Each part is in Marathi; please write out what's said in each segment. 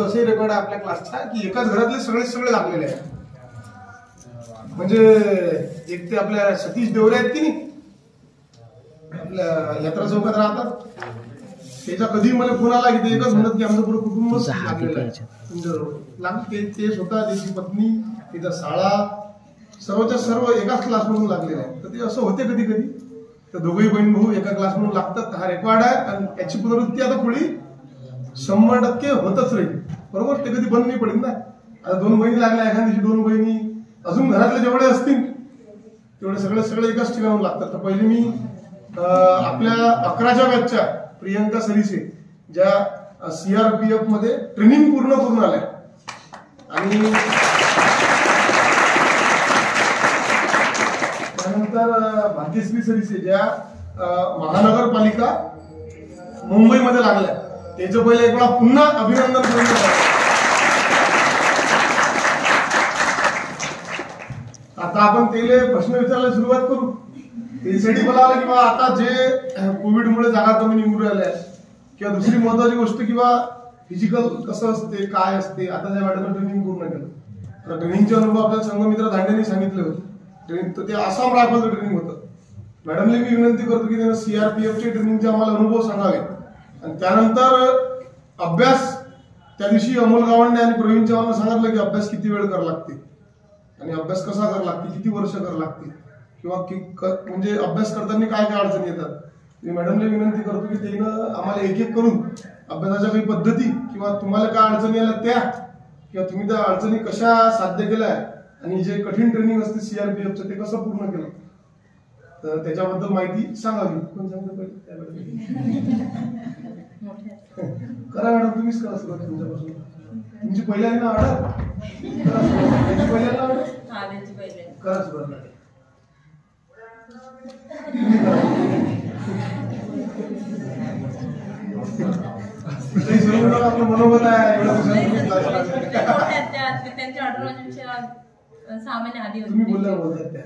असे रेकॉर्ड आहे आपल्या क्लासचा की एकाच घरातले सगळे लागलेले आहेत. म्हणजे एक ते आपल्या सतीश देवरे आहेत की नाही, आपल्या यात्रा चौकात राहतात, त्याचा कधी मला फोन आला की ते एकच म्हणत की आमचं पुरं कुटुंबच लागलेलं आहे तुमच्याजवळ. ते स्वतः, त्याची पत्नी, त्याचा शाळा, सर्वच्या सर्व एकाच क्लासमधून लागलेले आहे. तर ते असं होते कधी कधी, तर दोघंही बहीण भाऊ एका क्लासमधून लागतात. हा रेकॉर्ड आहे आणि याची पुनरावृत्ती आता पुढे 100% होतच राहील. बरोबर, ते कधी बंद नाही पडेल ना. आता 2 बहिणी लागल्या, एखाद्या दिवशी 2 बहिणी, अजून घरातले जेवढे असतील तेवढे सगळे एकाच ठिकाणून लागतात. तर पहिले मी आपल्या 11च्या बॅचच्या प्रियंका सरीसे, ज्या CRPF मध्ये ट्रेनिंग पूर्ण आल्या, आणि त्यानंतर भाग्यश्री सरीसे, ज्या महानगरपालिका मुंबईमध्ये लागल्या, त्याचं पहिले एक वेळा पुन्हा अभिनंदन करून. आता आपण त्याला प्रश्न विचारायला सुरुवात करू. त्यासाठी मला आलं किंवा आता जे कोविडमुळे जागा कमी निघून राहिल्या, किंवा दुसरी महत्वाची गोष्ट किंवा फिजिकल कसं असते, काय असते, आता त्या मॅडमनं ट्रेनिंग पूर्ण केलं. तर ट्रेनिंगचे अनुभव आपल्याला संघमित्र दांडेंनी सांगितले होते. ट्रेनिंग तर ते आसाम रायफलचं ट्रेनिंग होतं. मॅडमने मी विनंती करतो की त्यांना CRPFचे ट्रेनिंगचे आम्हाला अनुभव सांगावे. आणि त्यानंतर अभ्यास, त्या दिवशी अमोल गावंडे आणि प्रवीण चव्हाणला सांगितलं की अभ्यास किती वेळ करावा लागते आणि अभ्यास कसा करावा लागते, किती वर्ष करावं लागते, किंवा म्हणजे अभ्यास करताना काय काय अडचणी येतात. मी मॅडमला विनंती करतो की त्यानं आम्हाला एक करून अभ्यासाच्या काही पद्धती, किंवा तुम्हाला काय अडचणी आल्या त्या, किंवा तुम्ही त्या अडचणी कशा साध्य केल्या, आणि जे कठीण ट्रेनिंग असते CRPFचं ते कसं पूर्ण केलं, तर त्याच्याबद्दल माहिती सांगावी. कोण सांगतो पहिले? करा मॅडम, तुम्हीच करा सुरुवात तुमच्यापासून. तुमची पहिल्यांदा ऑर्डर करा सुरुवात. आपलं मनोबल आहे त्यांच्या ऑर्डर सामान्य आधी तुम्ही बोलतात त्या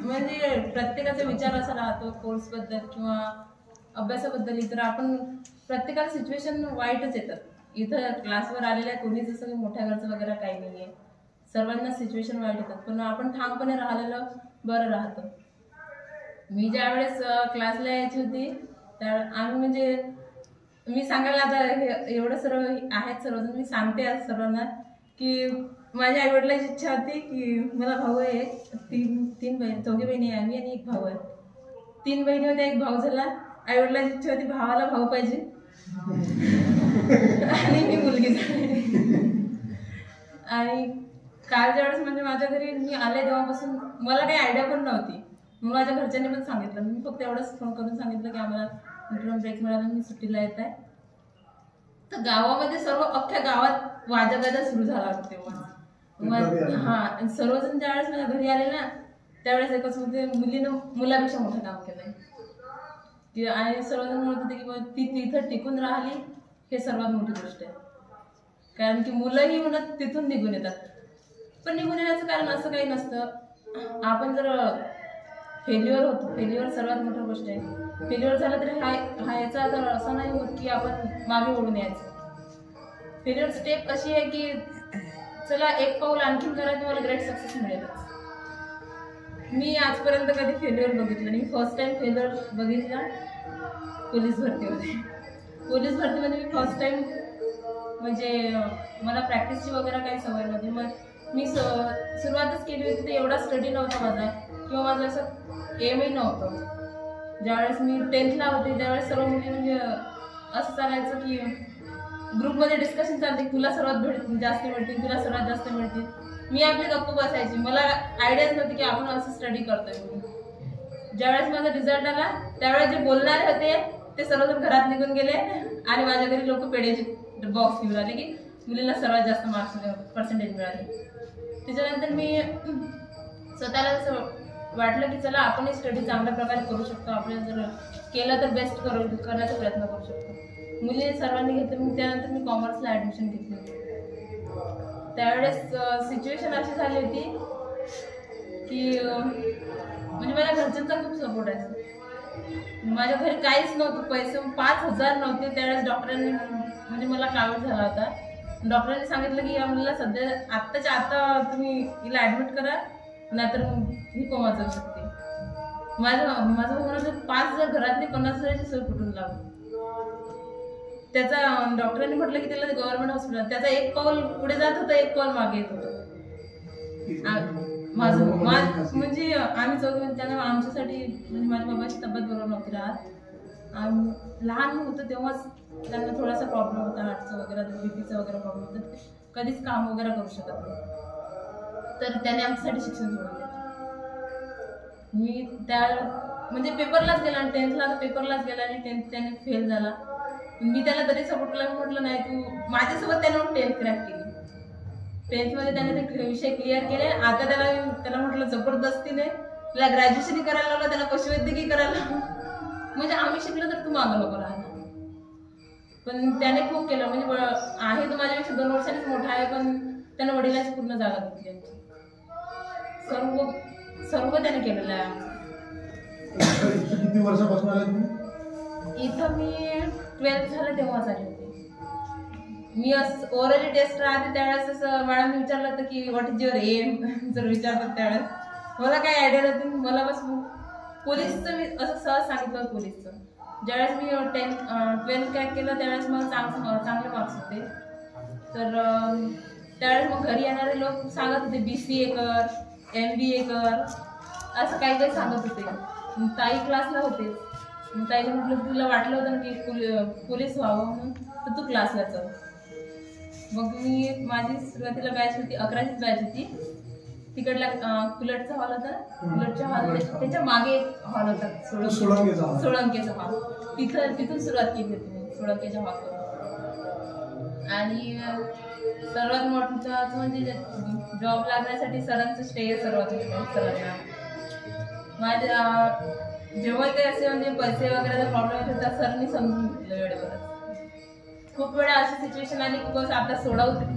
म्हणजे प्रत्येकाचा विचार असा राहतो कोर्स बद्दल किंवा अभ्यासाबद्दल. तर आपण प्रत्येकाला सिच्युएशन वाईटच येतात. इथं क्लासवर आलेल्या कोणीच असं काही मोठ्या घरचं वगैरे काही नाहीये, सर्वांना सिच्युएशन वाईट येतात. पण आपण ठामपणे राहिलेलं बरं राहतं. मी ज्या वेळेस क्लासला यायची होती त्या आम्ही म्हणजे मी सांगायला आता एवढं सर्व आहेत सर्वजण, मी सांगते आज सर्वांना की माझ्या आईवडिलांची इच्छा होती की मला भाऊ आहे, तीन बहीण, 2 बहिणी आहे आम्ही आणि 1 भाऊ आहे. 3 बहिणी होत्या, 1 भाऊ झाला. आईवडिलांची इच्छा होती भावाला भाऊ पाहिजे आणि मी मुलगी झाली. आणि कालच्या वेळेस म्हणजे माझ्या घरी मी आले तेव्हापासून मला काही आयडिया पण नव्हती. मग माझ्या घरच्यांनी पण सांगितलं, मी फक्त एवढंच फोन करून सांगितलं की आम्हाला इंटरव्ह्यू ब्रेक मिळाला, मी सुट्टीला येत आहे. तर गावामध्ये सर्व अख्ख्या गावात वाजगाजा सुरू झाला होता तेव्हा. हा, सर्वजण ज्यावेळेस माझ्या घरी आले ना त्यावेळेस एकच होते, मुलीनं मुलापेक्षा मोठं काम केलंय. आणि सर्वजण म्हणत होते की ती तिथं टिकून राहिली हे सर्वात मोठी गोष्ट आहे. कारण की मुलंही म्हणत तिथून निघून येतात. पण निघून येण्याचं कारण असं काही नसतं. आपण जर फेल्युअर होतो, फेल्युअर सर्वात मोठी गोष्ट आहे. फेल्युअर झालं तरी हा याचा जर असं नाही होत की आपण मागे ओढून यायचं. फेल्युअर स्टेप अशी आहे की चला 1 पाऊल आणखीन करा, तुम्हाला ग्रेट सक्सेस मिळेलच. मी आजपर्यंत कधी फेल्युअर बघितलं नाही. फर्स्ट टाइम फेल्युअर बघितला पोलीस भरतीमध्ये. पोलीस भरतीमध्ये मी फर्स्ट टाइम म्हणजे मला प्रॅक्टिसची वगैरे काही सवय नव्हती. मग मी सुरुवातच केली होती तर एवढा स्टडी नव्हता माझा, किंवा माझं असं एमही नव्हतं. ज्यावेळेस मी 10thला होते त्यावेळेस सर्व मुली म्हणजे असं चालायचं की ग्रुपमध्ये डिस्कशन चालते, तुला सर्वात जास्त मिळतील, तुला सर्वात जास्त मिळतील. मी आपली गप्प बसायची, मला आयडियाच नव्हती की आपण असं स्टडी करतोय म्हणून. ज्यावेळेस माझा रिझल्ट आला त्यावेळेस जे बोलणारे होते ते सर्वजण घरात निघून गेले आणि माझ्या घरी लोक पेढ्याचे बॉक्स घेऊन आले की मुलीला सर्वात जास्त मार्क्स पर्सेंटेज मिळाले. त्याच्यानंतर मी स्वतःला असं वाटलं की चला आपण स्टडी चांगल्या प्रकारे करू शकतो, आपल्याला जर केलं तर बेस्ट करण्याचा प्रयत्न करू शकतो. मुली सर्वांनी घेतलं. मग त्यानंतर मी कॉमर्सला ॲडमिशन घेतली होती. त्यावेळेस सिच्युएशन अशी झाली होती की म्हणजे माझ्या घरच्यांचा खूप सपोर्ट आहे. माझ्या घरी काहीच नव्हतं, पैसे 5,000 नव्हते. त्यावेळेस डॉक्टरांनी म्हणजे मला कावीळ झाला होता. डॉक्टरांनी सांगितलं की या मुलीला सध्या आत्ताच्या आता तुम्ही हिला ऍडमिट करा, नाहीतर ही कोमा जाऊ शकते. माझं म्हणून 5,000 घरातली 50,000ची सोय कुठून लागली. त्याचा डॉक्टरांनी म्हटलं की त्याला गव्हर्नमेंट हॉस्पिटल, त्याचा एक पाऊल पुढे जात होता, एक पाऊल मागे येत होतं. माझं म्हणजे आम्ही चौघ त्यांना आमच्यासाठी म्हणजे माझ्या बाबाची तब्येत बरोबर नव्हती राहत. आम्ही लहान होतो तेव्हाच त्यांना थोडासा प्रॉब्लेम होता, हार्टचा वगैरे बीपीचा वगैरे प्रॉब्लेम होता. कधीच काम वगैरे करू शकत नाही. तर त्याने आमच्यासाठी शिक्षण सोडून दिलं. मी त्या म्हणजे पेपरलाच गेला आणि 10thला पेपरलाच गेला आणि 10th त्याने फेल झाला. मी त्याला तरी सपोर्ट केला, म्हटलं नाही तू माझ्यासोबत. त्याने 10th क्रॅक केली. 10th मध्ये त्याने ते विषय क्लिअर केले. आता त्याला म्हटलं जबरदस्तीने त्याला ग्रॅज्युएशन करायला लावलं, त्याला पशुवैद्यकीय करायला लावलं. म्हणजे आम्ही शिकलो तर तू मागं नको राहणार. पण त्याने खूप केलं. म्हणजे आहे तो माझ्यापेक्षा 2 वर्षांनीच मोठा आहे, पण त्याने वडिलांची पूर्ण जागा घेतली आमची. सर्व त्याने केलेलं आहे. किती वर्षापासून आले तुम्ही इथं? मी 12th झालं तेव्हाच आले होते. मी असं ओरली टेस्ट राहते त्यावेळेस असं मॅडमने विचारलं होतं की व्हॉट इज युअर एम, जर विचारतात त्यावेळेस मला काही आयडिया नव्हती. मला बस पोलीसचं मी असं सहज सांगितलं पोलीसचं. ज्यावेळेस मी 12th क्रॅक केलं त्यावेळेस मला चांगले मार्क्स होते. तर त्यावेळेस मग घरी येणारे लोक सांगत होते BCA कर, MBA कर, असं काही काही सांगत होते. ताई क्लासला होते. ताईने म्हटलं तुला वाटलं होतं ना की पोलीस व्हावं म्हणून, तर तू क्लासला चल. मग मी माझी सुरुवातीला बॅच होती, 11वीच बॅच होती. तिकडला कुलटचा हॉल होता. कुलटच्या हॉल त्याच्या मागे एक हॉल होता, सोळंकेचा हॉल. तिथून सुरुवात केली होती मी सोळंकेच्या हॉलवर. आणि सर्वात मोठं म्हणजे जॉब लागण्यासाठी सरांचं स्टे सर्वात मोठं. सरांना माझ्या जेव्हा ते असे म्हणजे पैसे वगैरेचा प्रॉब्लेम होता, सरांनी समजून घेतलं वेळेवरच. खूप वेळा अशी सिच्युएशन आली की बस आता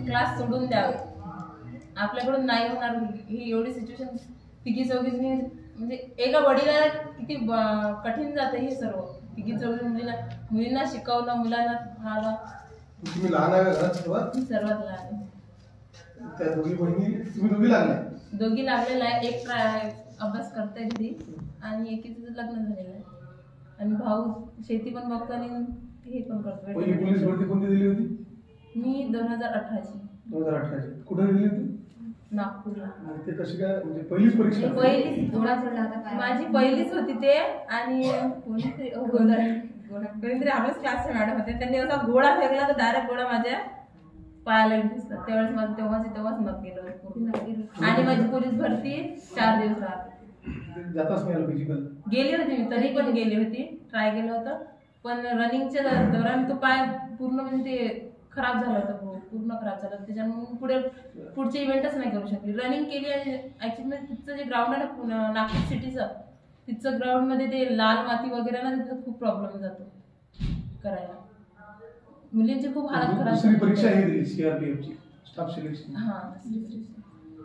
क्लास सोडून द्यावे, आपल्याकडून नाही होणार ही एवढी सिच्युएशन. तिघी चौघींनी म्हणजे एका वडिलाला किती कठीण जातं हे सर्व. तिघी चौघी मुलींना शिकवलं, मुलांना राहावं. तुम्ही लहान आहे घरात सर्वात? सर्वात लहान. त्या दोघी बहिणी तुम्ही दोघी लागल्या? दोघी लागलेला आहे. एक अभ्यास करते घरी आणि एकीचं लग्न झालेलं आहे. आणि भाऊ शेती पण बघतो आणि हे पण करतो. पोलीस भरती कोणती दिली होती? मी 2018ची. 2018ची. कुठे दिली होती? नागपूरला. ते कशी काय म्हणजे पहिलीच परीक्षा? माझी पहिलीच होती ते. आणि कोणीतरी आपल्याच क्लासचे मॅडम होते, त्यांनी असा गोळा फेकला तर डायरेक्ट गोळा माझ्या पायाला दिसला. त्यावेळेस माझं तेव्हाच मत गेलं. आणि माझी पोलीस भरती 4 दिवस राहते. गेली होती मी, तरी पण गेली होती, ट्राय केलं होतं. पण रनिंगच्या दौरान तो पाय पूर्ण म्हणजे ते खराब झाला होता, पूर्ण खराब झाला. त्याच्यामुळे पुढचे इव्हेंटच नाही करू शकली. रनिंग केली आणि ऍक्च्युली तिथचं जे ग्राउंड आहे ना नागपूर सिटीचं, तिथचं ग्राउंडमध्ये ते लाल माती वगैरे ना, तिथं खूप प्रॉब्लेम जातो करायला. मुलींची खूप हालत खराब. परीक्षा दिली CRPFची स्टाफ सिलेक्शन. हां,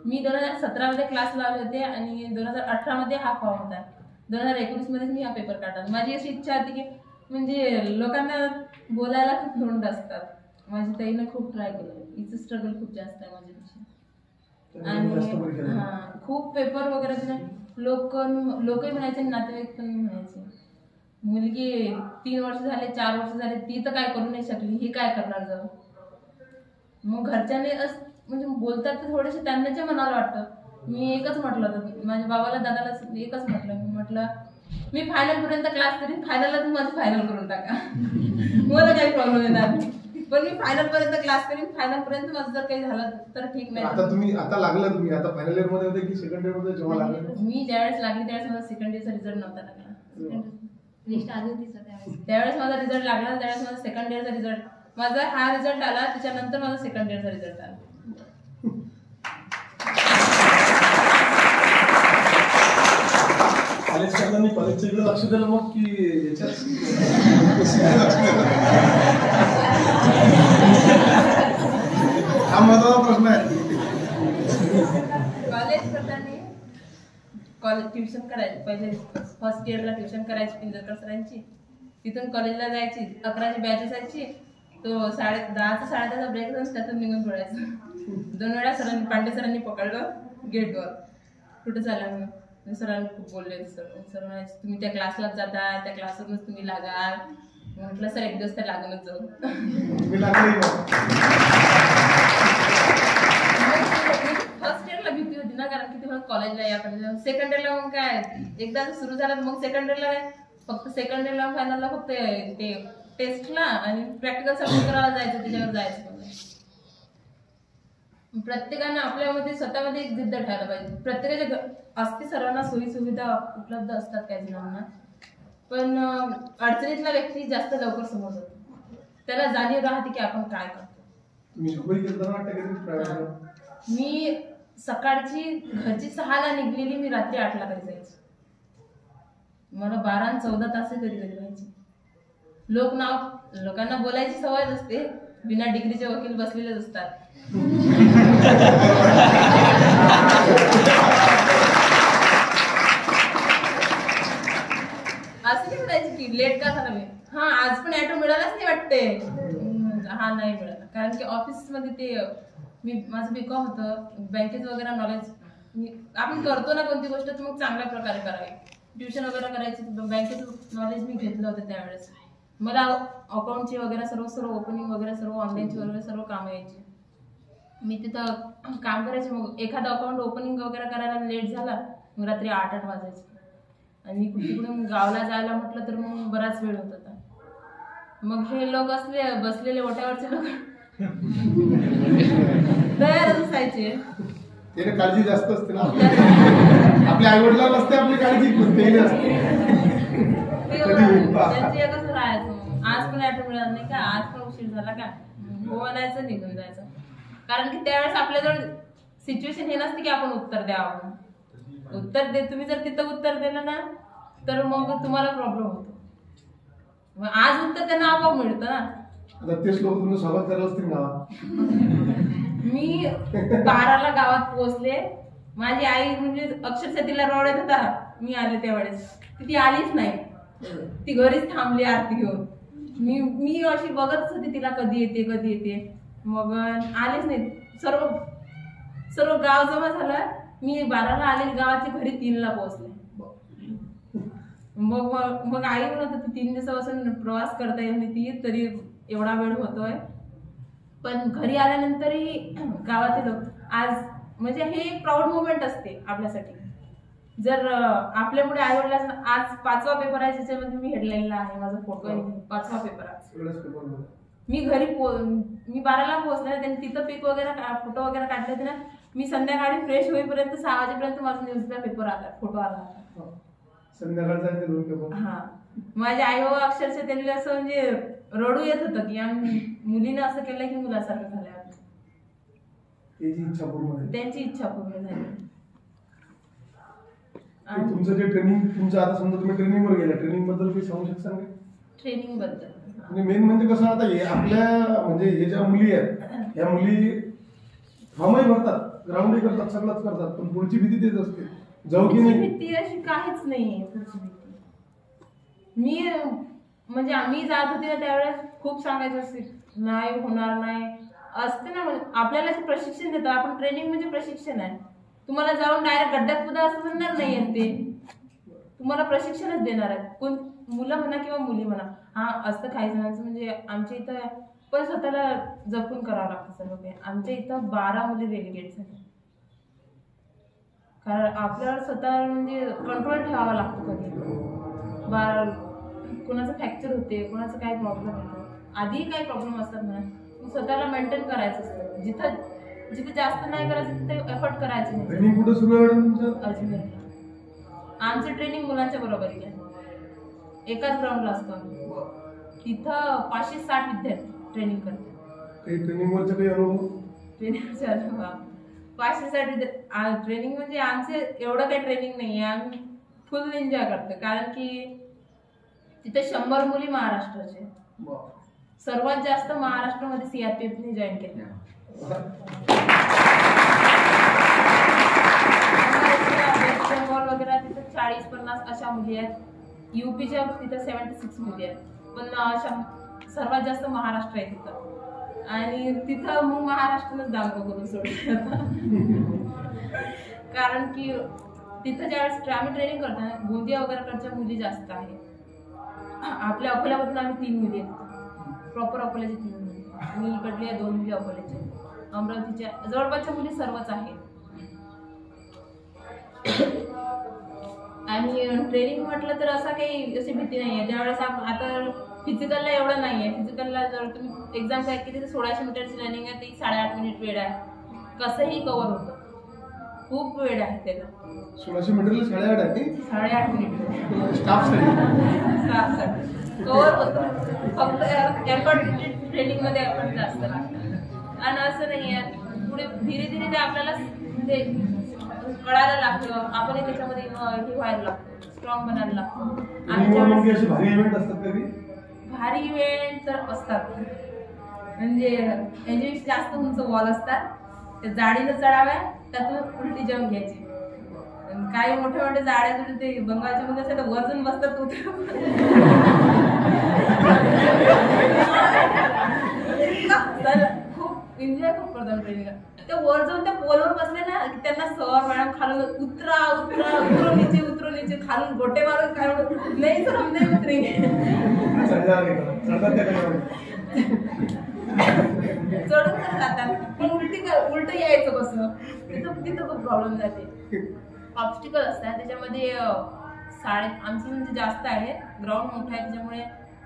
मी 2017 मध्ये क्लास लावले होते आणि 2018 मध्ये हा फॉर्म होता. 2019 मध्येच मी हा पेपर काढला. माझी अशी इच्छा होती की म्हणजे लोकांना बोलायला खूप धोंड असतात. माझी ताईनं खूप ट्राय केलं. हिचं स्ट्रगल खूप जास्त आहे माझ्यापेक्षा. आणि खूप पेपर वगैरे लोकही म्हणायचे, नातेवाईक पण म्हणायचे मुलगी 3 वर्ष झाले 4 वर्ष झाले ती तर काय करू नाही शकली, ही काय करणार जाऊ. मग घरच्याने म्हणजे बोलतात ते थोडेसे त्यांच्याच्या मनाला वाटतं. मी एकच म्हटलं होतं माझ्या बाबाला दादाला, एकच म्हटलं मी फायनल पर्यंत क्लास करीन, फायनलला तुम्ही माझं फायनल करून टाका, मला काही प्रॉब्लेम येणार नाही. पण मी फायनल पर्यंत क्लास करीन, फायनल पर्यंत माझं जर काही झालं तर ठीक नाही. आता लागलं तुम्ही आता फायनल इयर मध्ये होते की सेकंड इयर मध्ये जेव्हा लागलं? मी ज्यावेळेस लागली त्यावेळेस माझा सेकंड इयरचा रिझल्ट नव्हता लागला. लिस्ट आली होती त्यावेळेस माझा रिझल्ट लागला. त्यावेळेस माझा सेकंड इयरचा रिझल्ट, माझा हा रिझल्ट आला, त्याच्यानंतर माझा सेकंड इयरचा रिझल्ट आला. कॉलेजच्या इकडे लक्ष दिलं मग की याच्यात? हा महत्वाचा प्रश्न आहे. कॉलेज ट्युशन करायची, पहिले फर्स्ट इयरला ट्युशन करायची पिंजरकर सरांची, तिथून कॉलेजला जायची, 11ची बॅच असायची, तो 10:30 ते 10:30चा ब्रेक असतो, त्यातून निघून पडायचं. 2 वेळा सरांनी पांडे सरांनी पकडलं गेटवर, कुठं चालला म्हणून. सरांनी खूप बोलले. सर म्हणायचे तुम्ही त्या क्लासलाच जाता, त्या क्लासवरूनच तुम्ही लागाल. म्हटलं सर एक दिवस त्या लागूनच जाऊ. फर्स्ट इयरला भीती होती ना, कारण की तेव्हा कॉलेजला याकडे. सेकंड इयरला मग काय एकदा सुरू झालं मग सेकंड इयरला फक्त सेकंड इयरला फायनलला फक्त ते टेस्टला आणि प्रॅक्टिकल सबमिट करायला जायचं, त्याच्यावर जायचं. प्रत्येकानं आपल्यामध्ये स्वतःमध्ये एक जिद्द ठेवायला पाहिजे. प्रत्येकाच्या असते, सर्वांना सोयी सुविधा उपलब्ध असतात काही जणांना, पण अडचणीतला व्यक्ती जास्त लवकर समोर जातो, त्याला जाणीव राहते की आपण काय करतो. मी सकाळची घरची 6ला निघलेली, मी रात्री 8ला घरी जायची. मला 12 आणि 14 तास कधी कधी व्हायची. लोकांना बोलायची सवयच असते, बिना डिग्रीचे वकील बसलेलेच असतात. असं नाही म्हणायचं की लेट का झाला मी, हा आज पण ऍटो मिळालाच नाही वाटते, हा नाही मिळाला. कारण की ऑफिस मध्ये ते माझं बीकॉम होतं, बँकेचं वगैरे नॉलेज आपण करतो ना कोणती गोष्ट तर मग चांगल्या प्रकारे करावी. ट्युशन वगैरे करायची, बँकेचं नॉलेज मी घेतलं होतं त्यावेळेस. मला अकाउंटची वगैरे सर्व ओपनिंग वगैरे सर्व ऑनलाईनची वगैरे सर्व कामं यायची. मी तिथं काम करायचे. मग एखादं अकाउंट ओपनिंग वगैरे करायला लेट झाला मग रात्री 8 वाजायचे. आणि तिकडून गावाला जायला म्हटलं तर मग बराच वेळ होत होता. मग हे लोक बसलेले ओट्यावरचे लोक तयारच असायचे. काळजी जास्त असते ना आपल्या आई वडिलांना असते, आपली काळजी त्यांची एकच राहायचं. आज पण ऍटो मिळाला नाही का, आज पण उशीर झाला का, बोलायचं निघून जायचं. कारण की त्यावेळेस आपल्याजवळ सिच्युएशन हे नसते की आपण उत्तर द्यावं. उत्तर तुम्ही जर तिथं उत्तर दिलं ना तर मग तुम्हाला प्रॉब्लेम होतो. मग आज उत्तर त्यांना आपोआप मिळतं ना. तेच लोक तुम्ही स्वागत करायला असतील गावात. मी 12ला गावात पोहोचले. माझी आई म्हणजे अक्षरशः तिला रडत होता मी आले त्यावेळेस. ती आलीच नाही, ती घरीच थांबली आरती घेऊन. मी अशी बघतच होती तिला कधी येते. मग आलीच नाही. सर्व गाव जमा झालं. मी 12ला आले, गावाची घरी 3ला पोहोचले. मग आई म्हणत होती 3 दिवसापासून प्रवास करता येत नाही ती, तरी एवढा वेळ होतोय. पण घरी आल्यानंतरही गावातील लोक आज म्हणजे हे एक प्राऊड मोमेंट असते आपल्यासाठी. जर आपल्यामुळे आई वडिलांना आज 5वा पेपर आहे ज्याच्यामध्ये मी हेडलाईनला आहे, माझा फोटो आहे 5वा पेपर आहे. मी घरी मी 12ला पोहोचले, त्यांनी तिथं पिक वगैरे फोटो वगैरे काढले होते ना. मी संध्याकाळी फ्रेश होईपर्यंत 6 वाजेपर्यंत माझा न्यूजला पेपर आला, फोटो आला संध्याकाळचा. हा, माझे आई बाबा अक्षरशः त्यांनी असं म्हणजे रडू येत होतं की आम्ही मुलीनं असं केलं की मुलासारखं झालं. त्यांची इच्छा पूर्ण झाली. तुमचं जे ट्रेनिंग तुमचं आता समजा तुम्ही ट्रेनिंग वर गेला, ट्रेनिंग बद्दल काही सांगू शकता का? ट्रेनिंग बद्दल मेन म्हणजे कसं आता हे आपल्या म्हणजे हे ज्या मुली आहेत या मुली फॉर्मही भरतात, ग्राउंडही करतात, सगळंच करतात, पण पुढची भीती तेच असते. जाऊ की नाही भीती अशी काहीच नाहीये पुढची भीती. मी म्हणजे आम्ही जात होते ना त्यावेळेस खूप सांगायचं असते नाही होणार नाही असते ना. आपल्याला प्रशिक्षण देतात आपण. ट्रेनिंग म्हणजे प्रशिक्षण आहे. तुम्हाला जाऊन डायरेक्ट गड्ड्यात पुदा असं म्हणणार नाही ते, तुम्हाला प्रशिक्षणच देणार आहे. कोण मुलं म्हणा किंवा मुली म्हणा. हा असतं काही जणांचं म्हणजे आमच्या इथं पण स्वतःला जपून करावं लागतं सर्व काही. आमच्या इथं 12 मुली डेलिगेट झाल्या. कारण आपल्याला स्वतः म्हणजे कंट्रोल ठेवावा लागतो. कधी कोणाचं फ्रॅक्चर होते, कोणाचं काय प्रॉब्लेम होतो, आधी काही प्रॉब्लेम असतात ना, स्वतःला मेंटेन करायचं असतं. जिथे जास्त नाही करायचं तिथे एफर्ट करायचं नाही. ट्रेनिंग कुठे सुरू आहे तुमचं? अजमेरला. आमचं ट्रेनिंग मुलांच्या बरोबरीने एकाच ग्राउंडला असतो. तिथं 560 विद्यार्थी ट्रेनिंग करतात. ट्रेनिंग वरचे काही अनुभव? ट्रेनिंगचे अनुभव 560 ट्रेनिंग म्हणजे आमचे एवढं काही ट्रेनिंग नाही आहे. आम्ही फुल एन्जॉय करतो. कारण की तिथे 100 मुली महाराष्ट्राचे. सर्वात जास्त महाराष्ट्रामध्ये CRPFने जॉईन केले. वेस्ट बेंगॉल वगैरे 40-50 अशा मुली आहेत. UPच्या तिथं 76 मुली आहेत. पण अशा सर्वात जास्त महाराष्ट्र आहे तिथं. आणि तिथं मग महाराष्ट्रानंच दांगो करून सोडलं. कारण की तिथं ज्यावेळेस आम्ही ट्रेनिंग करताना गोंदिया वगैरेकडच्या मुली जास्त आहे. आपल्या अकोल्यामधून आम्ही 3 मुली आहेत, प्रॉपर अकोल्याच्या 3 मुली. मी इकडल्या 2 मुली अकोल्याच्या, अमरावतीच्या जवळपासच्या मुली सर्वच आहेत. आणि ट्रेनिंग म्हटलं तर असं काही अशी भीती नाही आहे. ज्यावेळेस आता फिजिकलला एवढं नाही आहे. फिजिकलला जर तुम्ही एक्झाम काय की तिथे 1600 मीटरची रनिंग आहे, ती 8.5 मिनिट वेळ आहे, कसंही कव्हर होतं. खूप वेळ आहे त्याला. 1600 मीटरला 8.5 आहे. 8.5 मिनिट स्टाफसाठी कव्हर होतं. फक्त एफर्ट ट्रेनिंग मध्ये एफर्ट जास्त लागतं. आणि असं नाही आहे, पुढे धीरे धीरे ते आपल्याला म्हणजे कळायला लागतं. आपण त्याच्यामध्ये हे व्हायला लागतो, स्ट्रॉंग बनायला लागतो. आणि अशी भारी इव्हेंट असतात का? भारी इव्हेंट तर असतात. म्हणजे यांचे जास्त उंच वॉल असतात, त्या जाडीनं चढाव्या, त्यातून उलटी जंप घ्यायची. काही मोठे मोठे जाड्या तुझे ते बंगालचे मुलं असतात, वजन बसतात खूप एन्जॉय खूप करतात ट्रेनिंग. ते वर जाऊन त्या पोलवर बसले ना की त्यांना सर मॅडम खालून उतरा उतरा उतरो नीचे खालून गोटे मारून काय नाही सर हम नाही उतरेंगे. चढून तर जातात, पण उलट यायचं कसं, तिथं खूप प्रॉब्लेम जाते. ऑब्स्टिकल असतात त्याच्यामध्ये. आमची म्हणजे जास्त आहे, ग्राउंड मोठा आहे, त्याच्यामुळे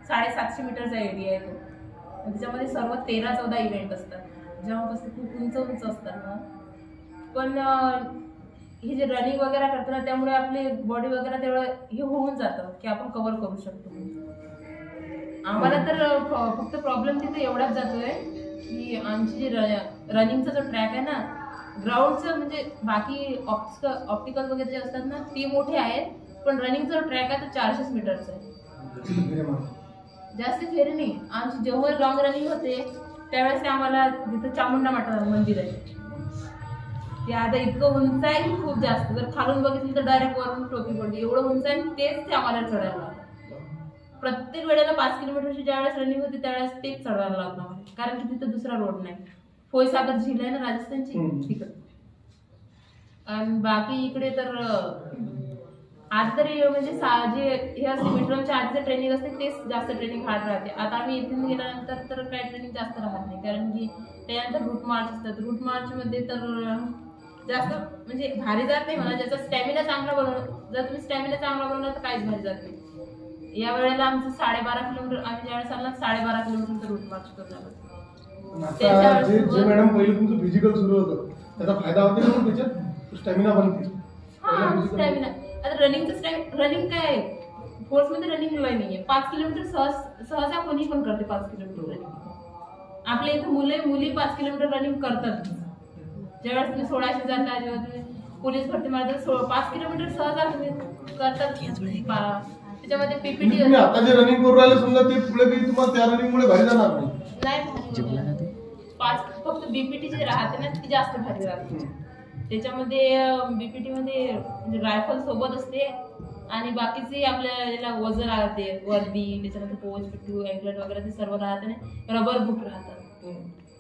750 मीटरचा एरिया आहे तो. त्याच्यामध्ये सर्व 13-14 इव्हेंट असतात, जेव्हापासून खूप उंच असतात ना. पण हे जे रनिंग वगैरे करतो ना, त्यामुळे आपली बॉडी वगैरे तेवढं हे होऊन जातं की आपण कव्हर करू शकतो. आम्हाला तर फक्त प्रॉब्लेम तिथे एवढाच जातोय की आमची जी रनिंगचा जो ट्रॅक आहे ना, ग्राउंडचं म्हणजे बाकी ऑप्टिकल वगैरे जे असतात ना ते मोठे आहेत, पण रनिंगचा जो ट्रॅक आहे तो 400 मीटरचा आहे. जास्त फेरी नाही. आमची जेव्हा लॉंग रनिंग होते त्यावेळेस आम्हाला तिथं चामुंडा माता मंदिर आहे, ते आता इतकं उंच आहे की खूप जास्त. जर खालून बघितलं तर डायरेक्ट वरून टोपी पडली, एवढं उंच आहे. तेच ते आम्हाला चढायला लागलं. प्रत्येक वेळेला 5 किलोमीटरची ज्यावेळेस रनिंग होती त्यावेळेस तेच चढवायला लागलं, कारण की तिथं दुसरा रोड नाही. फोयसागर झील आहे ना राजस्थानची, तिकडे. आणि बाकी इकडे तर आज तरी म्हणजे जे हे असते विक्रमच्या आधीचं ट्रेनिंग असते तेच जास्त ट्रेनिंग हार्ड राहते. आता आम्ही इथून गेल्यानंतर तर काही ट्रेनिंग जास्त राहत नाही, कारण की त्यानंतर रूट मार्च असतात. रूट मार्च मध्ये तर जास्त म्हणजे भारी जात नाही म्हणा. ज्याचा स्टॅमिना चांगला बनवलं, जर तुम्ही स्टॅमिना चांगला बनवला तर काहीच भारी जात नाही. या वेळेला आमचं 12.5 किलोमीटर, आम्ही ज्यावेळेस आला 12.5 किलोमीटरचं रूट मार्च करणार. जे मॅडम पहिले तुमचं फिजिकल सुरू होतं त्याचा फायदा होतो ना, त्याच्यात स्टॅमिना बनते. हा, स्टॅमिना. आता रनिंग काय फोर्स मध्ये रनिंग नाहीये. 5 किलोमीटर सहसा कोणी पण करते 5 किलोमीटर रनिंग. आपल्या इथं मुली 5 किलोमीटर रनिंग करतात. ज्यावेळेस तुम्ही 1600 जाता, जेव्हा तुम्ही पोलीस भरती मारता 5 किलोमीटर सहसा तुम्ही करतात. त्याच्यामध्ये पीपीटी आता जे रनिंग करू राहिले समजा ते पुढे काही तुम्हाला त्या रनिंग मुळे भारी जाणार नाही. फक्त बीपीटी जे राहते ना ती जास्त भारी राहते. त्याच्यामध्ये बीपीटी मध्ये म्हणजे रायफल सोबत असते आणि बाकीचे आपल्या याला वजन राहते, वर्दी, त्याच्यामध्ये पोच, पिट्टू, अँकलेट वगैरे ते सर्व राहते ना. रबर बूट राहतात,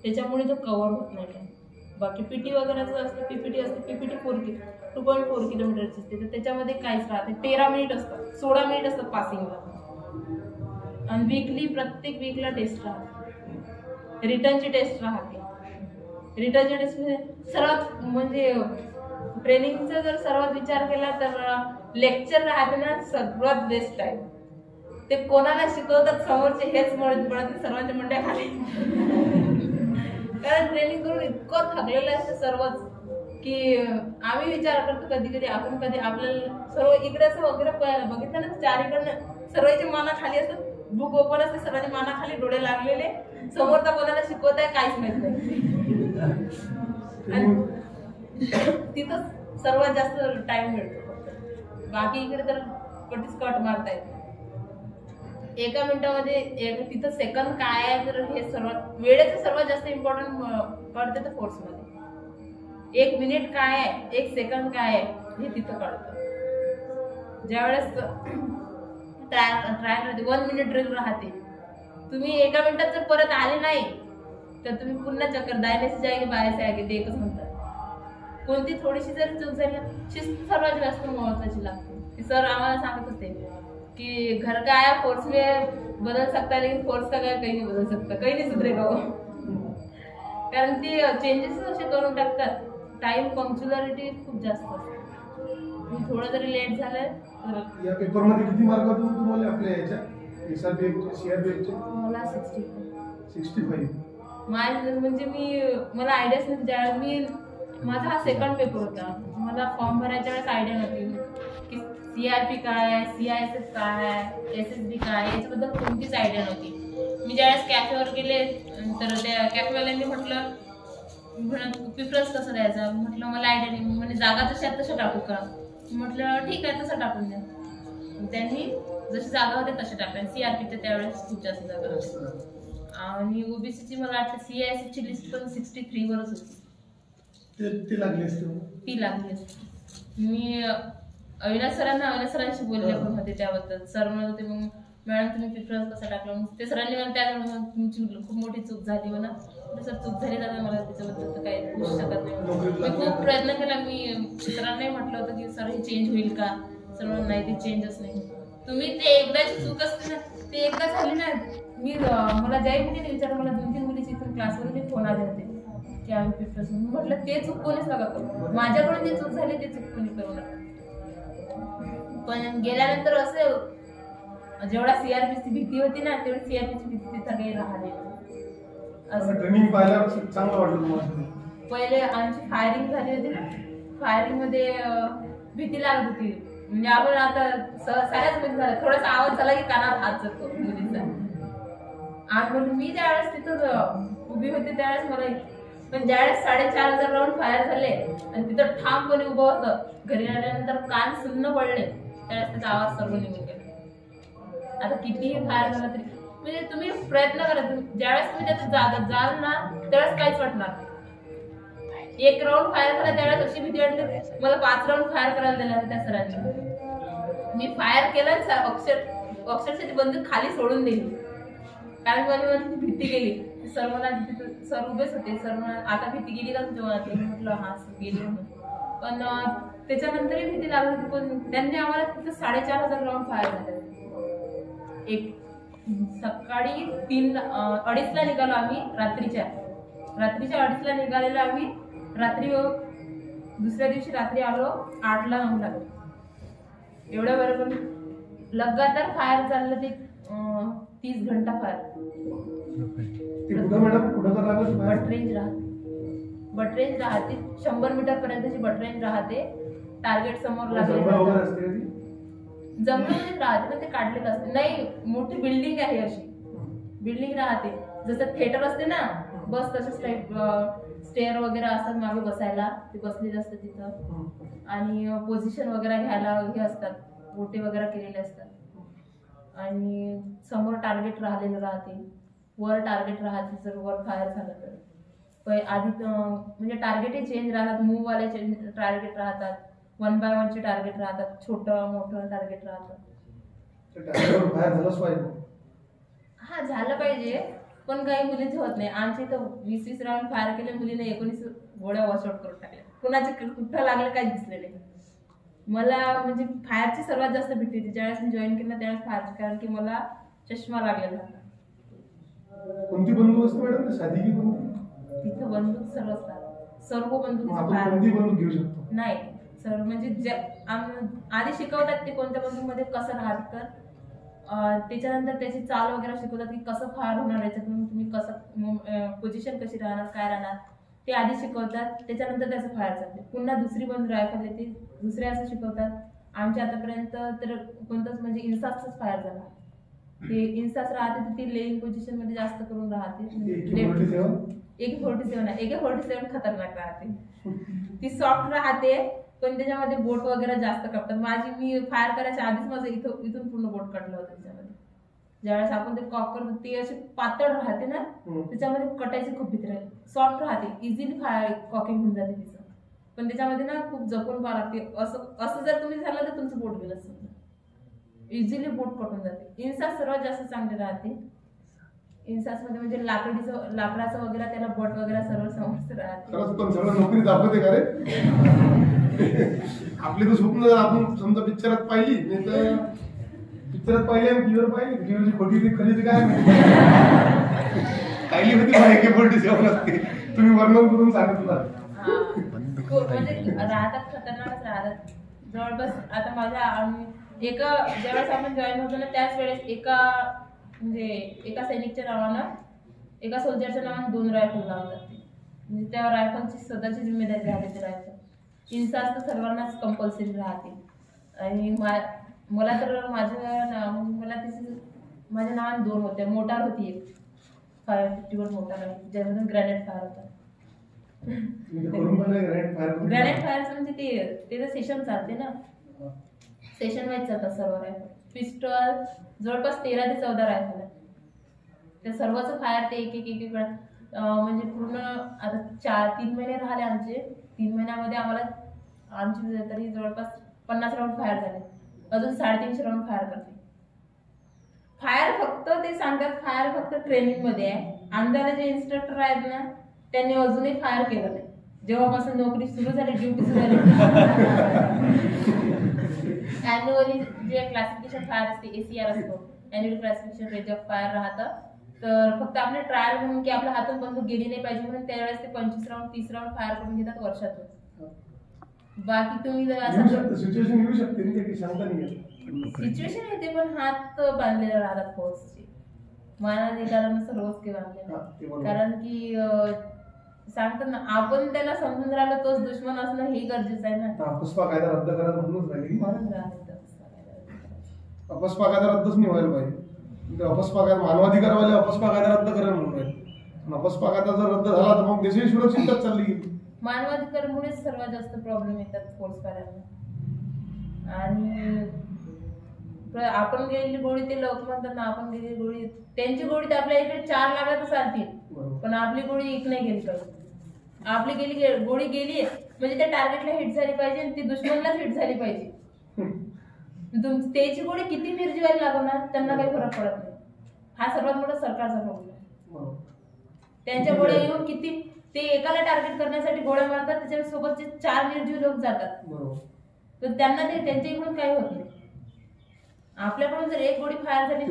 त्याच्यामुळे तो कव्हर होत नाही. बाकी पीटी वगैरेचं असतं, पीपीटी असते. पीपीटी 2.4 किलोमीटरची असते, तर त्याच्यामध्ये काहीच राहते. 13 मिनिट असतात, 16 मिनिट असतात पासिंगला. आणि प्रत्येक वीकला टेस्ट राहते, रिटर्नची टेस्ट राहते. रिटर्नच्या टेस्ट मध्ये सर्वात म्हणजे ट्रेनिंगचा जर सर्वात विचार केला तर लेक्चर राहते ना सर्वात बेस्ट आहे. ते कोणाला शिकवतात समोरचे हेच पडत सर्वांच्या मंड्या खाली. कारण ट्रेनिंग करून इतकं थकलेलं असतं सर्वच की आम्ही विचार करतो कधी कधी आपल्याला सर्व इकडे असं वगैरे बघितलं ना, चारीकडनं सर्वांच्या माना खाली असतात, बुक ओपन असते, सर्वांच्या माना खाली डोळे लागलेले, समोरचा कोणाला शिकवत आहे काहीच माहित नाही. तिथं सर्वात जास्त टाइम मिळतो. बाकी इकडे तर कटीच कट मारता येते. एका मिनिटामध्ये तिथं सेकंद काय आहे, तर हे सर्वात वेळेचं सर्वात जास्त इम्पॉर्टंट कळते तर फोर्स मध्ये. 1 मिनिट काय आहे, 1 सेकंद काय आहे हे तिथं कळतं. ज्यावेळेस ट्रायल राहते 1 मिनिट ड्रिल राहते, तुम्ही 1 मिनिटात जर परत आले नाही तर तुम्ही पुन्हा चक्कर दायने से जाएगी बाहेर से आगे, ते एकच म्हणतात. कोणती थोडीशी जर चूक झाली, शिस्त सर्वात जास्त महत्वाची लागते. सर आम्हाला सांगत होते कि घर का आया फोर्स में बदल सकता है, लेकिन फोर्स का काही नाही बदल सकता, काही नाही सुधरेगा वो. कारण ते चेंजेस असे करून टाकतात. टाइम पंक्च्युअलिटी खूप जास्त असते. थोडं जरी लेट झालं तर. या पेपरमध्ये किती मार्क होते तुम्हाला आपल्या याच्या SRPF CRPF? मला 65. 65. म्हणजे मला आयडियाच नव्हती त्यावेळेस. माझा हा सेकंड पेपर होता. मला फॉर्म भरायच्या वेळेस आयडिया नव्हती की CRP काय आहे, CISF काय आहे, SSB काय आहे, याच्याबद्दल कोणतीच आयडिया नव्हती. मी ज्यावेळेस कॅफेवर गेले तर त्या कॅफेवाल्यांनी म्हटलं प्रिफरन्स कसं द्यायचा, म्हटलं मला आयडिया नाही. म्हणजे जागा जशा तशा टाकू का, म्हटलं ठीक आहे तसं टाकून द्या. त्यांनी जशी जागा होते तशा टाकल्या. CRPच्या त्यावेळेस खूप जास्त जागा होती. आणि OBCची मला वाटतं CISFची लिस्ट पण 63 वरच होती. ती लागली असते. मी अविनाश सरांशी बोलले पण होते त्याबद्दल. सर म्हणत होते मग मॅडम तुम्ही प्रिफरन्स कसा टाकला. ते सरांनी मला त्यावेळेस तुमची खूप मोठी चूक झाली म्हणा. सर चूक झाली तर मला त्याच्याबद्दल तर काही बोलू शकत नाही. मी खूप प्रयत्न केला. मी सरांनाही म्हटलं होतं की सर हे चेंज होईल का. सर म्हणून नाही, ते चेंजच नाही. तुम्ही ते एकदाची चूक असते ना, ते एकदा झाली ना. मला ज्याही मुलीने विचारलं, मला 2-3 मुलीची इथून क्लासमध्ये फोन आले होते की आम्ही प्रिफरन्स. म्हटलं ते चूक कोणीच नका करू. माझ्याकडून जी चूक झाली ते चूक कोणी करू नका. पण गेल्यानंतर असं जेवढा CRPची भीती होती ना, तेवढी CRPची भीती तिथं काही राहिली. ट्रेनिंग पाहिल्यावर चांगलं वाटलं तुम्हाला? पहिले आमची फायरिंग झाली होती ना, फायरिंग मध्ये भीती लागत होती. म्हणजे आपण आता साऱ्याच मध्ये झालं, थोडासा आवाज झाला की कानात हात जातो मुलीचा. आणि मी ज्यावेळेस तिथं उभी होते त्यावेळेस मला, पण ज्यावेळेस 4,500 राऊंड फायर झाले आणि तिथं ठामपणे उभं होतं, घरी आल्यानंतर कान सुन्न पडले, त्यावेळेस त्याचा आवाज सर्व निघून गेला. आता कितीही फायर झाला तरी म्हणजे तुम्ही प्रयत्न करा. ज्यावेळेस तुम्ही त्याचं जाल ना त्यावेळेस काहीच वाटणार. 1 राऊंड फायर झाला त्यावेळेस अशी भीती वाटली, मला 5 राऊंड फायर करायला दिला त्या सरांनी. मी फायर केलं, अक्षरशः ती बंदूक खाली सोडून दिली. कारण माझी ती भीती गेली. सर मला सर उभेच होते. सर मला आता भीती गेली का तुमच्या मनात. म्हटलं हा गेली म्हणून. पण त्याच्यानंतरही भीती लागत होती. पण त्यांनी आम्हाला तिथं 4,500 राऊंड फायर झाले. एक सकाळी 3:30ला निघालो आम्ही. रात्रीच्या 2:30ला निघालेलो आम्ही. दुसऱ्या दिवशी रात्री आलो 8ला नाम लागलो. एवढ्या बरोबर लगातार फायर चाललं ते 30 घंटा फायर. बटरेंज राहते 100 मीटर पर्यंतची बटरेंज राहते. टार्गेट समोर लागले जंगलामध्ये राहते ना, ते काढलेलं असते. नाही, मोठी बिल्डिंग आहे, अशी बिल्डिंग राहते. जसं थिएटर असते ना बस तसंच टाईप. स्टेअर वगैरे असतात मागे बसायला, ते बसलेले असतात तिथं. आणि पोझिशन वगैरे घ्यायला हे असतात, बोटे वगैरे केलेले असतात. आणि समोर टार्गेट राहिलेलं राहते, वर टार्गेट राहते. जर वर फायर झालं तर आधी म्हणजे टार्गेटही चेंज राहतात. मूव्ह वाले टार्गेट राहतात, 1 by 1 चे टार्गेट राहतात, छोटं मोठं टार्गेट राहतात. हा झालं पाहिजे, पण काही मुलींचं होत नाही. आमच्या इथं 20-20 राऊंड फायर केले मुलीने, 19 गोळ्या वॉशआउट करून टाकल्या. कुणाचे कुठं लागलं काही दिसले नाही. मला म्हणजे फायरची सर्वात जास्त भीती होती. ज्यावेळेस मी जॉईन केलं त्यावेळेस फायरची, कारण की मला चष्मा लागलेला होता. कोणती बंदूक असते मॅडम, साधी की कोणती? तिथं बंदूक सर्व असतात, सर्व बंदूक. कोणती बंदूक घेऊ शकतो? नाही सर, म्हणजे आधी शिकवतात ते कोणत्या बंदूकमध्ये कसं राहतं. त्याच्यानंतर त्याची चाल वगैरे शिकवतात की कसं फायर होणार, याच्यातून तुम्ही कसं पोझिशन कशी राहणार, काय राहणार ते आधी शिकवतात. त्याच्यानंतर त्याचं फायर चालते. पुन्हा दुसरी बंदूक रायफल येते, दुसरे असं शिकवतात. आमच्या आतापर्यंत तर कोणतंच म्हणजे इन्सासच फायर झाला. ते इन्सास राहते ती लेइंग पोझिशन मध्ये जास्त करून राहते. AK-47 आहे. AK-47 खतरनाक राहते. ती सॉफ्ट राहते पण त्याच्यामध्ये बोट वगैरे जास्त कापतात. मी फायर करायच्या आधीच माझं इथून पूर्ण बोट काढलं होतं त्याच्यामध्ये. ज्यावेळेस आपण ते कॉक करतो ती अशी पातळ राहते ना, त्याच्यामध्ये कटायची खूप भीती राहते. सॉफ्ट राहते, इझिली फायर कॉकिंग होऊन जाते तिचं. पण त्याच्यामध्ये ना खूप जपून पाहावं लागते. असं जर तुम्ही झालं तर तुमचं बोट गेलं असतं. इझिली बोट कटून जाते. इन्सास सर्वात जास्त चांगले राहते. इन्सास मध्ये म्हणजे लाकडाचं वगैरे त्याला बट वगैरे सर्व समजत राहते. खरंच पण सगळं नोकरी दाखवते का रे? आपले तर स्वप्न जर आपण समजा पिक्चरात पाहिली, नाही तर पिक्चरात पाहिली आणि टीव्हीवर पाहिली, टीव्हीची खोटी ती खरी काय पाहिली होती माहिती बोलते जेवण असते. तुम्ही वर्णन करून सांगितलं म्हणजे राहतात, खतरनाकच राहतात जवळपास. आता माझ्या ज्यावेळेस आपण जॉईन होतो ना त्याच वेळेस एका सैनिकच्या नावानं, एका सोल्जरच्या नावानं 2 रायफल लावतात ते. म्हणजे त्या रायफलची स्वतःची जिम्मेदारी राहते ते रायफल. इन्सास तर सर्वांनाच कंपल्सरी राहते. आणि मला तर माझ्या नावाने 2 होत्या. मोटार होती एक 550 मोटार आहे, ज्यामधून ग्रॅनेट फायर होता. ग्रॅनेट फायरचं म्हणजे ते सेशन चालते ना, सेशन वाईज चालतात सर्व रायफल. पिस्टल जवळपास 13 ते 14 रायफल आहे. त्या सर्वच फायर ते एक म्हणजे पूर्ण. आता 3 महिने राहिले आमचे. 3 महिन्यामध्ये आमची तरी जवळपास 50 राऊंड फायर झाले. अजून 350 राऊंड फायर करते. फायर फक्त ते सांगतात फायर फक्त ट्रेनिंग मध्ये आहे. आमच्याला जे इन्स्ट्रक्टर आहेत ना त्यांनी अजूनही फायर केलं नाही. जेव्हापासून नोकरी सुरू झाली, ड्युटी सुरू झाली, अॅन्युअली जे क्लासिफिकेशन फायर असते, ACR असतो, annual classification range of fire राहतं. तर फक्त आपले ट्रायल म्हणून की आपल्या हातून बंदूक गेली नाही पाहिजे म्हणून त्यावेळेस ते 25 राऊंड 30 राऊंड फायर करून घेतात वर्षातून. बाकी तुम्ही जर असं सिच्युएशन येऊ शकते की सांगता नाही सिच्युएशन येते, पण हात बांधलेले राहतात फोर्सचे. माना निघाला सर्वच काही बांधलेलं. कारण की सांगतात ना, आपण त्याला समजून राहिलो तोच दुश्मन असणं हे गरजेचं आहे ना. अपस्पा कायदा रद्द करायला म्हणूनच राहिली. म्हणून अपस्पा कायदा रद्दच नाही व्हायला पाहिजे. अपस्पा कायदा मानवाधिकारवाले अपस्पा कायदा रद्द करायला म्हणून राहिले. अपस्पा कायदा जर रद्द झाला तर मग देशाची सुरक्षितताच चालली गेली. मानवाधिकारमुळेच सर्वात जास्त प्रॉब्लेम येतात फोर्स करायला. आणि आपण गेलेली गोळी ते लोक म्हणतात ना, आपण गेलेली गोळी त्यांची गोळी तर आपल्या इकडे 4 लाखात चालतील, पण आपली गोळी एक नाही गेली पाहिजे. आपली गोळी गेली म्हणजे त्या टार्गेटला हिट झाली पाहिजे आणि ती दुश्मनलाच हिट झाली पाहिजे. त्याची गोळी किती निर्जीवायला लागणार त्यांना काही फरक पडत नाही. हा सर्वात मोठा सरकारचा प्रॉब्लेम आहे. त्यांच्या गोळ्या येऊन किती ते एकाला टार्गेट करण्यासाठी गोळ्या मारतात, त्याच्यासोबतचे 4 निर्जीव लोक जातात, तर त्यांना ते त्यांच्या इकडून काही होत नाही. आपल्याकडून जर एक गोळी फायर झाली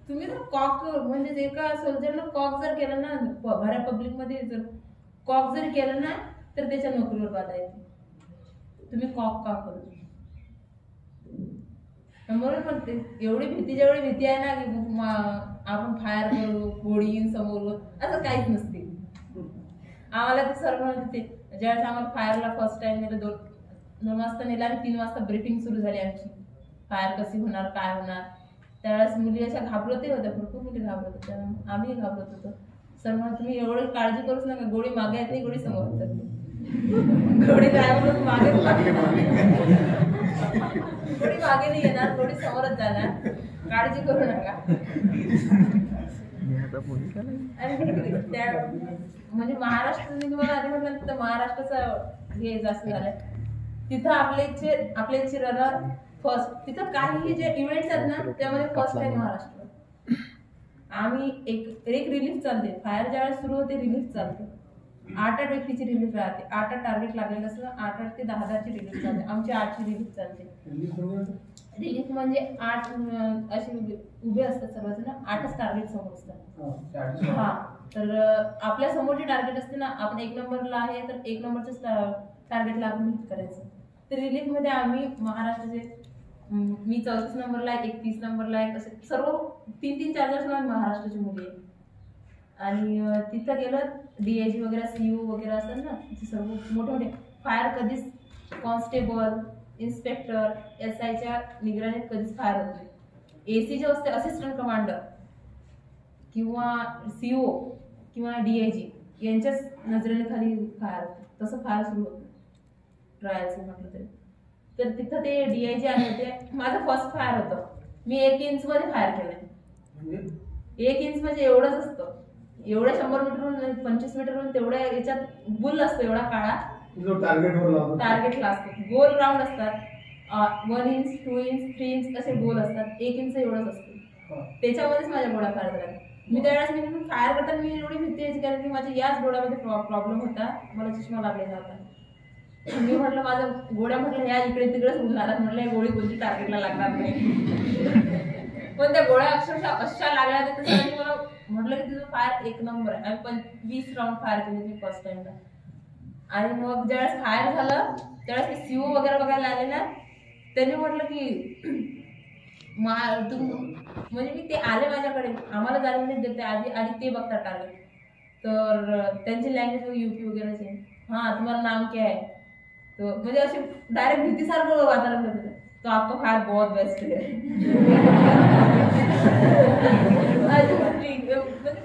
तुम्ही जर कॉक म्हणजे एका सोल्जरनं कॉक जर केलं ना भऱ्या पब्लिक मध्ये, जर कॉक जर केलं ना तर त्याच्या नोकरीवर बाधा येते. तुम्ही कॉक का करू म्हणून म्हणते. एवढी जेवढी भीती आहे ना की आपण फायर करू, गोळी समोर, असं काहीच नसते. आम्हाला ते सर म्हणत होते ज्यावेळेस आम्हाला फायरला फर्स्ट टाइम नेलं, 2 वाजता नेलं आणि 3 वाजता ब्रीफिंग सुरू झाली आमची. फायर कशी होणार, काय होणार. त्यावेळेस मुली अशा घाबरतही होत्या, भरपूर मुली घाबरत होत्या, आम्ही घाबरत होतो. सर म्हणत तुम्ही एवढी काळजी करूच नका, गोळी मागे येत नाही, गोळी समोर जाते. गोळी ड्रायव्हर मागे गोळी मागे नाही येणार, गोळी समोरच जाणार, काळजी करू नका. म्हणजे महाराष्ट्र तुम्हाला आधी म्हटलं तर महाराष्ट्राचं हे जास्त झालंय. तिथं आपले रनर फर्स्ट. तिथं काही जे इव्हेंट्स आहेत ना त्यामध्ये फर्स्ट टाइम महाराष्ट्र. आम्ही एक रिलीफ चालते. फायर ज्यावेळेस सुरू होते रिलीफ चालते. 8 व्यक्तीची रिलीफ राहते. 8 टार्गेट लागलेलं असलं, 8 ते 10 रिलीफ चालते. आमची 8ची रिलीफ चालते. रिलीफ म्हणजे 8 असे उभे असतात सर्वजण, 8च टार्गेट समोर असतात. हा, तर आपल्या समोरची टार्गेट असते ना, आपण 1 नंबरला आहे तर 1 नंबरच्याच टार्गेटला आपण हिट करायचं. तर रिलीफ मध्ये आम्ही महाराष्ट्राचे, मी 34 नंबरला आहे, 31 नंबरला आहे, असे सर्व 3-3, 4-4 महाराष्ट्राची मुली आहे. आणि तिथं गेलं DIG वगैरे, CU वगैरे असतात ना, तिथे सर्व मोठे मोठे फायर कधीच कॉन्स्टेबल, इन्स्पेक्टर, SIच्या निगराणीत कधीच फायर होत नाही. AC जे असते असिस्टंट कमांडर किंवा CO किंवा DIG यांच्याच नजरेने खाली फायर होते. तसं फायर सुरू होतं ट्रायल्स म्हटलं तरी. तर तिथं ते DIG आले होते. माझं फर्स्ट फायर होतं. मी 1 इंच मध्ये फायर केलंय. 1 इंच म्हणजे एवढंच असतं. एवढ्या 100 मीटरवरून 25 मीटरवरून तेवढ्या याच्यात बुल असतो एवढा काळा, जो टार्गेटवर लावतो टार्गेटला असतात, गोल राऊंड असतात, 1 इंच 2 इंच 3 इंच असे गोल असतात, 1 इंच एवढंच असते. त्याच्यामध्येच माझ्या गोळ्या फायर झाल्या. मी त्यावेळेस मी फायर करताना मी एवढी भीती यायची कारण की माझ्या याच डोळ्यामध्ये प्रॉब्लेम होता, मला चष्मा लागलेला होता. मी म्हटलं माझ्या गोळ्या म्हटलं ह्या इकडे तिकडेच उडणार, म्हटलं गोळी कोणती टार्गेटला लागणार नाही. पण त्या गोळ्या अक्षरशः अशा लागल्या त्याच्यासाठी मला म्हटलं की तुझं फायर 1 नंबर आहे. पण 20 राऊंड फायर केली मी फर्स्ट टाइमला. आणि मग ज्यावेळेस फायर झालं त्यावेळेस ते सीओ वगैरे बघायला आले ना, त्यांनी म्हटलं की म्हणजे मी ते आले माझ्याकडे, आम्हाला जाणून नाही देते आधी ते बघतात टार्गेट. तर त्यांची लँग्वेज यूपी वगैरेचे, हाँ तुम्हारा नाम क्या है, तो म्हणजे असे डायरेक्ट भीतीसारखं वातावरण होतं. तो आपका फायर बहुत बेस्ट है. म्हणजे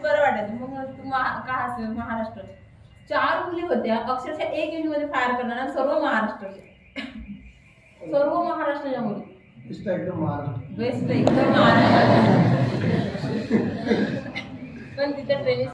बरं वाटायचं. मग तू का असेल महाराष्ट्र 4 मुली होत्या अक्षरशः 1 युनिटमध्ये फायर करणार, सर्व महाराष्ट्राचे, सर्व महाराष्ट्राच्या मुली. एकदम महाराष्ट्र बेस्ट एकदम महाराष्ट्र. पण तिथे ट्रेनिंग